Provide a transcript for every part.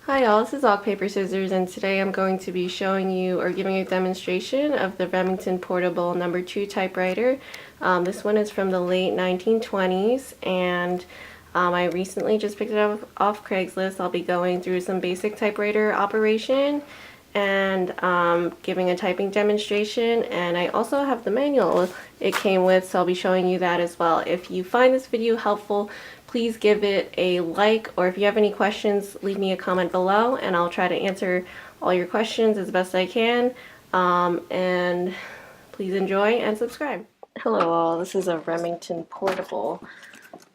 Hi all, this is Rock, Paper, Scissors, and today I'm going to be showing you or giving a demonstration of the Remington Portable No. 2 typewriter. This one is from the late 1920s, and I recently just picked it up off Craigslist. I'll be going through some basic typewriter operation and giving a typing demonstration, and I also have the manual it came with, so I'll be showing you that as well. If you find this video helpful, please give it a like, or if you have any questions, leave me a comment below and I'll try to answer all your questions as best I can. And please enjoy and subscribe. Hello all, this is a Remington portable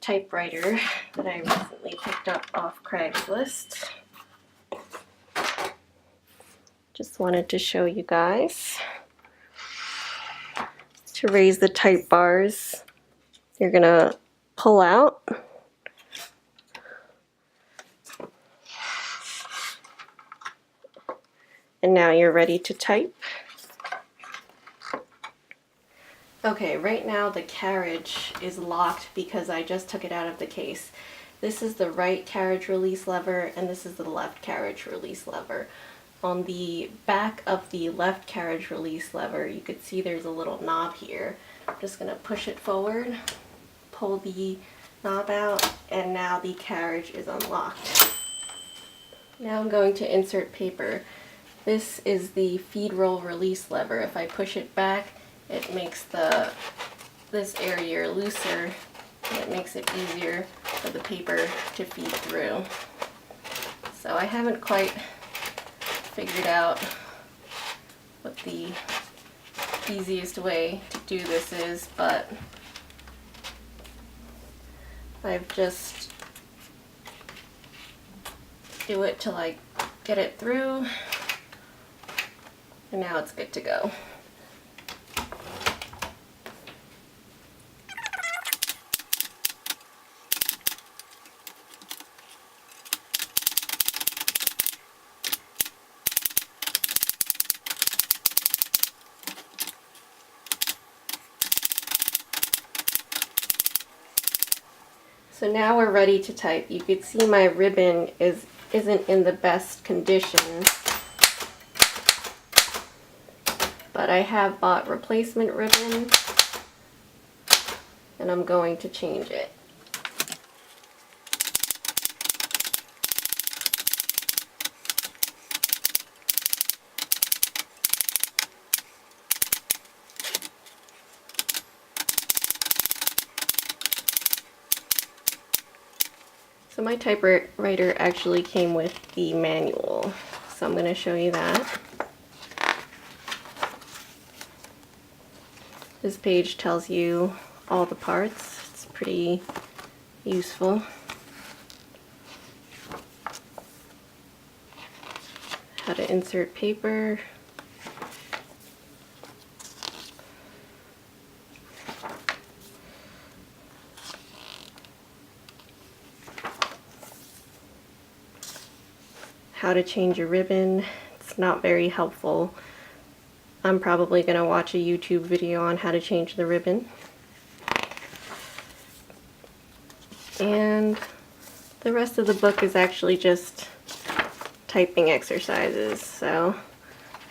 typewriter that I recently picked up off Craigslist. Just wanted to show you guys. To raise the type bars, you're gonna pull out. And now you're ready to type. Okay, right now the carriage is locked because I just took it out of the case. This is the right carriage release lever and this is the left carriage release lever. On the back of the left carriage release lever, you could see there's a little knob here. I'm just going to push it forward, pull the knob out, and now the carriage is unlocked. Now I'm going to insert paper. This is the feed roll release lever. If I push it back, it makes this area looser, and it makes it easier for the paper to feed through. So I haven't quite figured out what the easiest way to do this is, but I've just do it till I get it through, and now it's good to go. So now we're ready to type. You can see my ribbon isn't in the best condition, but I have bought replacement ribbon and I'm going to change it. So my typewriter actually came with the manual, so I'm going to show you that. This page tells you all the parts. It's pretty useful. How to insert paper. How to change a ribbon. It's not very helpful. I'm probably going to watch a YouTube video on how to change the ribbon. And the rest of the book is actually just typing exercises, so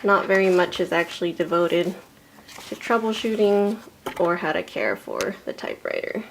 not very much is actually devoted to troubleshooting or how to care for the typewriter.